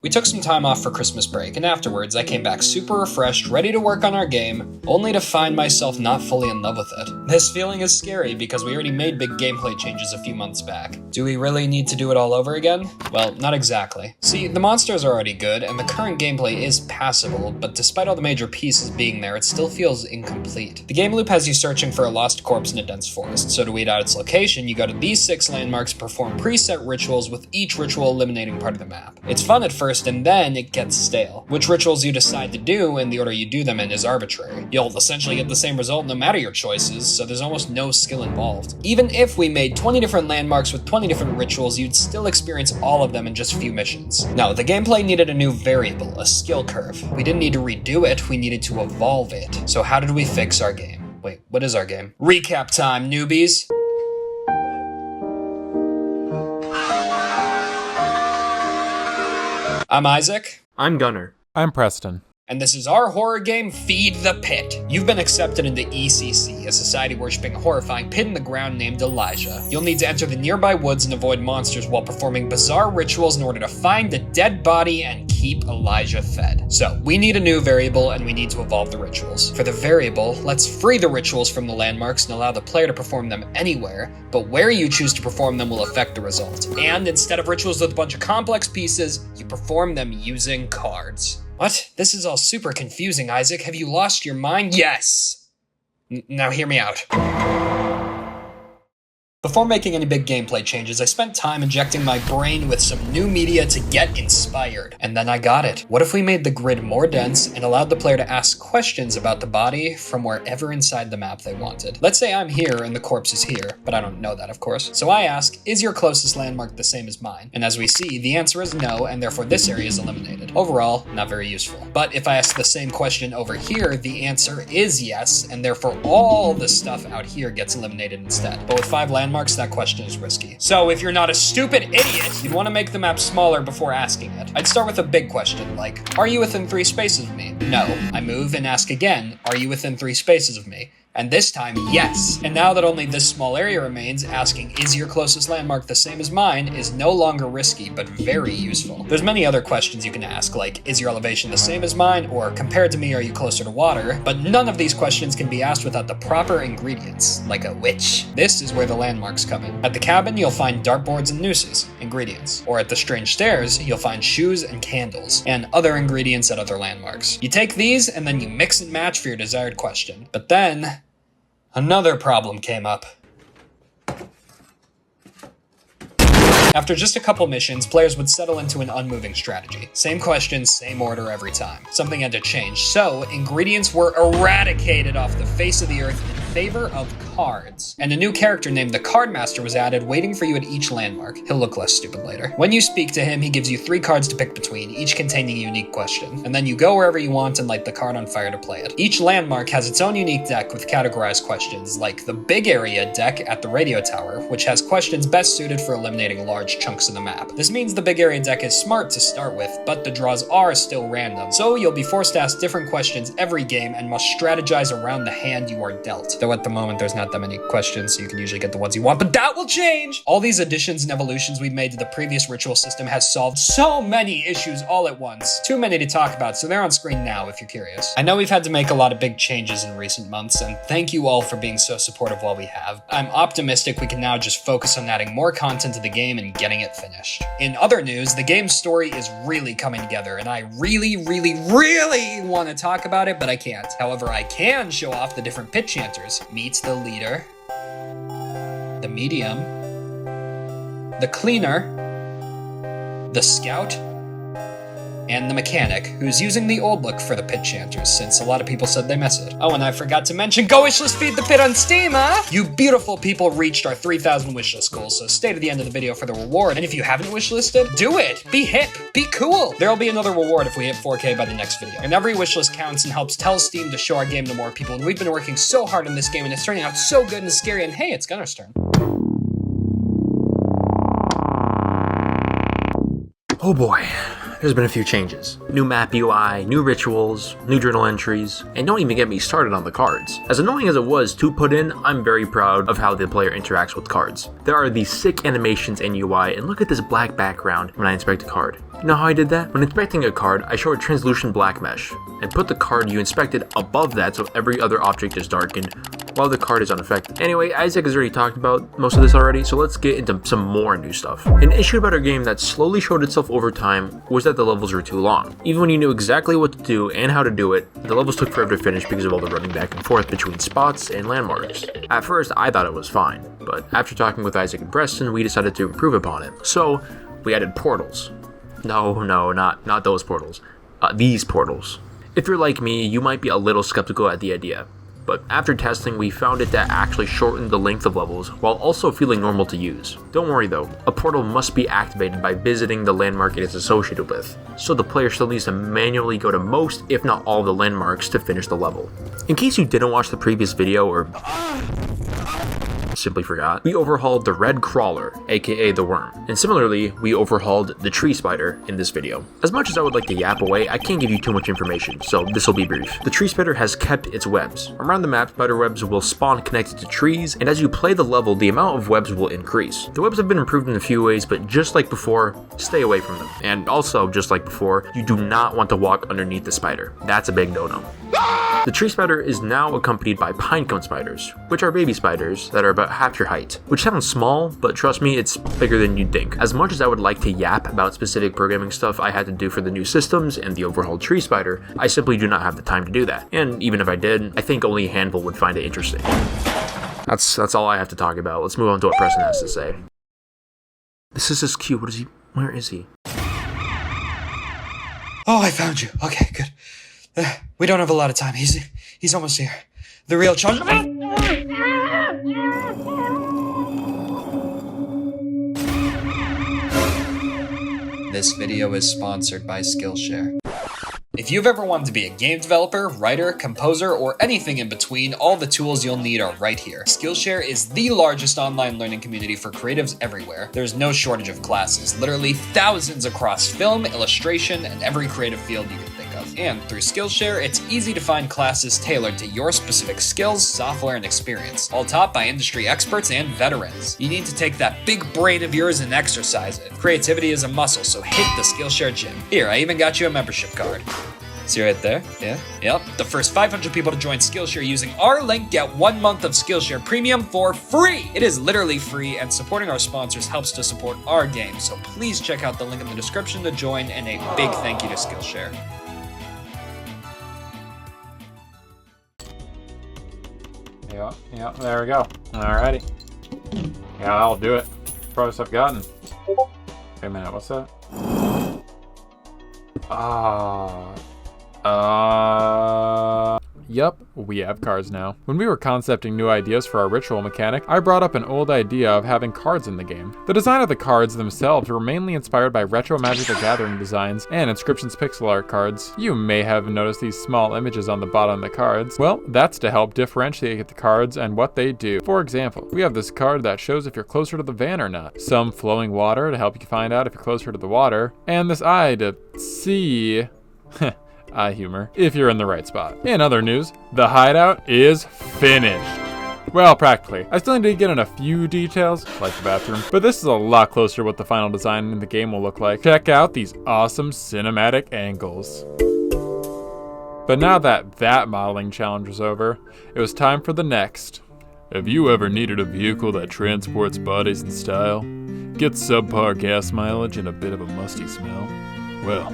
We took some time off for Christmas break, and afterwards I came back super refreshed, ready to work on our game, only to find myself not fully in love with it. This feeling is scary because we already made big gameplay changes a few months back. Do we really need to do it all over again? Well, not exactly. See, the monsters are already good, and the current gameplay is passable, but despite all the major pieces being there, it still feels incomplete. The game loop has you searching for a lost corpse in a dense forest, so to weed out its location, you go to these 6 landmarks and perform preset rituals, with each ritual eliminating part of the map. It's fun at first, and then it gets stale. Which rituals you decide to do and the order you do them in is arbitrary. You'll essentially get the same result no matter your choices, so there's almost no skill involved. Even if we made 20 different landmarks with 20 different rituals, you'd still experience all of them in just a few missions. No, the gameplay needed a new variable, a skill curve. We didn't need to redo it, we needed to evolve it. So how did we fix our game? Wait, what is our game? Recap time, newbies! I'm Isaac. I'm Gunnar. I'm Preston. And this is our horror game, Feed the Pit. You've been accepted into ECC, a society worshipping a horrifying pit in the ground named Elijah. You'll need to enter the nearby woods and avoid monsters while performing bizarre rituals in order to find the dead body and keep Elijah fed. So, we need a new variable and we need to evolve the rituals. For the variable, let's free the rituals from the landmarks and allow the player to perform them anywhere, but where you choose to perform them will affect the result. And instead of rituals with a bunch of complex pieces, you perform them using cards. What? This is all super confusing, Isaac. Have you lost your mind? Yes! Now hear me out. Before making any big gameplay changes, I spent time injecting my brain with some new media to get inspired. And then I got it. What if we made the grid more dense and allowed the player to ask questions about the body from wherever inside the map they wanted? Let's say I'm here and the corpse is here, but I don't know that, of course. So I ask, is your closest landmark the same as mine? And as we see, the answer is no, and therefore this area is eliminated. Overall, not very useful. But if I ask the same question over here, the answer is yes, and therefore all the stuff out here gets eliminated instead. But with 5 landmarks, that question is risky. So if you're not a stupid idiot, you'd want to make the map smaller before asking it. I'd start with a big question, like, are you within 3 spaces of me? No. I move and ask again, are you within 3 spaces of me? And this time, yes. And now that only this small area remains, asking, is your closest landmark the same as mine, is no longer risky, but very useful. There's many other questions you can ask, like, is your elevation the same as mine, or compared to me, are you closer to water? But none of these questions can be asked without the proper ingredients, like a witch. This is where the landmarks come in. At the cabin, you'll find dartboards and nooses, ingredients. Or at the strange stairs, you'll find shoes and candles, and other ingredients at other landmarks. You take these, and then you mix and match for your desired question. But then another problem came up. After just a couple missions, players would settle into an unmoving strategy. Same questions, same order every time. Something had to change, so ingredients were eradicated off the face of the earth in favor of cards. And a new character named the Card Master was added, waiting for you at each landmark. He'll look less stupid later. When you speak to him, he gives you 3 cards to pick between, each containing a unique question. And then you go wherever you want and light the card on fire to play it. Each landmark has its own unique deck with categorized questions, like the Big Area deck at the radio tower, which has questions best suited for eliminating large chunks of the map. This means the Big Area deck is smart to start with, but the draws are still random, so you'll be forced to ask different questions every game and must strategize around the hand you are dealt. Though at the moment there's not that many questions, so you can usually get the ones you want, but that will change! All these additions and evolutions we've made to the previous ritual system has solved so many issues all at once. Too many to talk about, so they're on screen now if you're curious. I know we've had to make a lot of big changes in recent months, and thank you all for being so supportive while we have. I'm optimistic we can now just focus on adding more content to the game and getting it finished. In other news, the game's story is really coming together, and I really want to talk about it, but I can't. However, I can show off the different pit chanters. Meet the leader, the medium, the cleaner, the scout, and the mechanic, who's using the old look for the pit chanters, since a lot of people said they miss it. Oh, and I forgot to mention, go wishlist Feed the Pit on Steam, huh? You beautiful people reached our 3,000 wishlist goal, so stay to the end of the video for the reward. And if you haven't wishlisted, do it! Be hip! Be cool! There'll be another reward if we hit 4K by the next video. And every wishlist counts and helps tell Steam to show our game to more people, and we've been working so hard on this game, and it's turning out so good and scary, and hey, it's Gunnar's turn. Oh boy. There's been a few changes. New map UI, new rituals, new journal entries, and don't even get me started on the cards. As annoying as it was to put in, I'm very proud of how the player interacts with cards. There are these sick animations in UI, and look at this black background when I inspect a card. You know how I did that? When inspecting a card, I show a translucent black mesh, and put the card you inspected above that so every other object is darkened, while the card is unaffected. Anyway, Isaac has already talked about most of this already, so let's get into some more new stuff. An issue about our game that slowly showed itself over time was that the levels were too long. Even when you knew exactly what to do and how to do it, the levels took forever to finish because of all the running back and forth between spots and landmarks. At first, I thought it was fine, but after talking with Isaac and Preston, we decided to improve upon it. So, we added portals. No, not those portals. These portals. If you're like me, you might be a little skeptical at the idea, but after testing, we found it that actually shortened the length of levels while also feeling normal to use. Don't worry though, a portal must be activated by visiting the landmark it is associated with, so the player still needs to manually go to most, if not all, of the landmarks to finish the level. In case you didn't watch the previous video or simply forgot, we overhauled the red crawler, aka the worm, and similarly, we overhauled the tree spider in this video. As much as I would like to yap away, I can't give you too much information, so this will be brief. The tree spider has kept its webs. Around the map, spider webs will spawn connected to trees, and as you play the level, the amount of webs will increase. The webs have been improved in a few ways, but just like before, stay away from them. And also, just like before, you do not want to walk underneath the spider. That's a big no-no. The tree spider is now accompanied by pinecone spiders, which are baby spiders that are about half your height, which sounds small, but trust me, it's bigger than you'd think. As much as I would like to yap about specific programming stuff I had to do for the new systems and the overhauled tree spider, I simply do not have the time to do that. And even if I did, I think only a handful would find it interesting. That's all I have to talk about. Let's move on to what Preston has to say. This is his cue. Where is he? Oh, I found you. Okay, good. We don't have a lot of time. He's almost here. The real challenge. This video is sponsored by Skillshare. If you've ever wanted to be a game developer, writer, composer, or anything in between, all the tools you'll need are right here. Skillshare is the largest online learning community for creatives everywhere. There's no shortage of classes, literally thousands across film, illustration, and every creative field you can think of. And through Skillshare, it's easy to find classes tailored to your specific skills, software, and experience, all taught by industry experts and veterans. You need to take that big brain of yours and exercise it. Creativity is a muscle, so hit the Skillshare gym. Here, I even got you a membership card. See right there? Yeah. Yep. The first 500 people to join Skillshare using our link get 1 month of Skillshare Premium for free. It is literally free, and supporting our sponsors helps to support our game. So please check out the link in the description to join, and a big thank you to Skillshare. Yeah, there we go. Alrighty. Yeah, that'll do it. Progress I've gotten. Wait a minute, what's that? Yup, we have cards now. When we were concepting new ideas for our ritual mechanic, I brought up an old idea of having cards in the game. The design of the cards themselves were mainly inspired by retro Magic the Gathering designs and Inscription's pixel art cards. You may have noticed these small images on the bottom of the cards. Well, that's to help differentiate the cards and what they do. For example, we have this card that shows if you're closer to the van or not, some flowing water to help you find out if you're closer to the water, and this eye to see eye humor, if you're in the right spot. In other news, the hideout is finished. Well, practically. I still need to get in a few details, like the bathroom, but this is a lot closer to what the final design in the game will look like. Check out these awesome cinematic angles. But now that modeling challenge was over, it was time for the next. Have you ever needed a vehicle that transports bodies in style, gets subpar gas mileage and a bit of a musty smell? Well,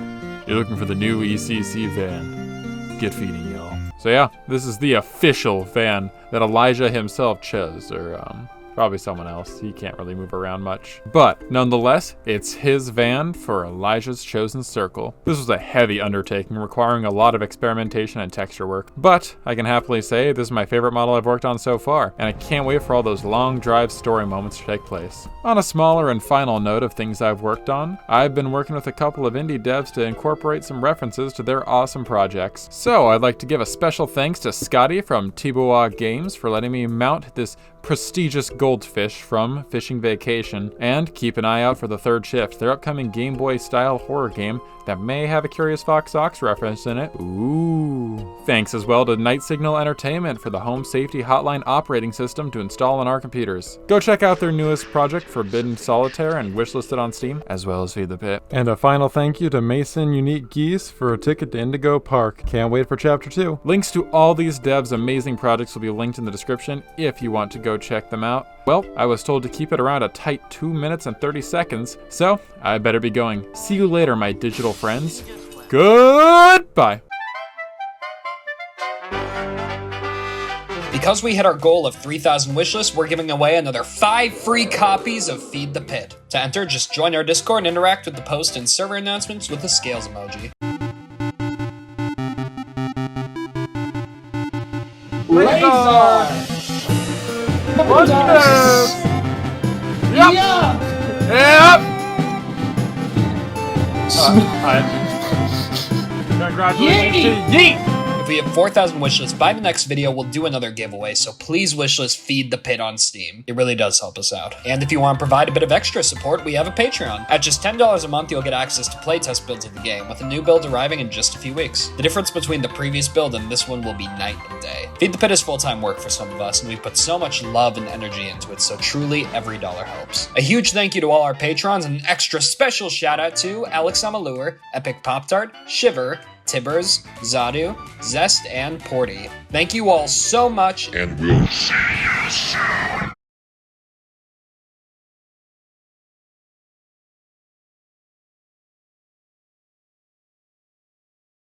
you're looking for the new ECC van. Get feeding, y'all. So yeah, this is the official van that Elijah himself chose, or probably someone else. He can't really move around much. But nonetheless, it's his van for Elijah's chosen circle. This was a heavy undertaking requiring a lot of experimentation and texture work, but I can happily say this is my favorite model I've worked on so far, and I can't wait for all those long drive story moments to take place. On a smaller and final note of things I've worked on, I've been working with a couple of indie devs to incorporate some references to their awesome projects. So I'd like to give a special thanks to Scotty from Tibbers Games for letting me mount this prestigious Goldfish from Fishing Vacation, and keep an eye out for The Third Shift, their upcoming Game Boy style horror game that may have a curious Fawx reference in it. Ooh. Thanks as well to Night Signal Entertainment for the home safety hotline operating system to install on our computers. Go check out their newest project, Forbidden Solitaire, and wishlisted on Steam, as well as Feed the Pit. And a final thank you to Mason Unique Geese for a ticket to Indigo Park. Can't wait for Chapter 2. Links to all these devs' amazing projects will be linked in the description if you want to go check them out. Well, I was told to keep it around a tight 2 minutes and 30 seconds, so I better be going. See you later, my digital friends. Goodbye. Because we hit our goal of 3,000 wishlists, we're giving away another 5 free copies of Feed the Pit. To enter, just join our Discord and interact with the post and server announcements with the scales emoji. Laser! Congratulations to Yeet! If we have 4,000 wishlists by the next video, we'll do another giveaway, so please wishlist Feed the Pit on Steam. It really does help us out. And if you want to provide a bit of extra support, we have a Patreon. At just $10 a month, you'll get access to playtest builds of the game, with a new build arriving in just a few weeks. The difference between the previous build and this one will be night and day. Feed the Pit is full-time work for some of us, and we put so much love and energy into it, so truly every dollar helps. A huge thank you to all our patrons, and an extra special shout out to Amalur, Epicpoptart, Shiverr, Tibbers, Xadu, Zest, and Porti. Thank you all so much, and we'll see you soon.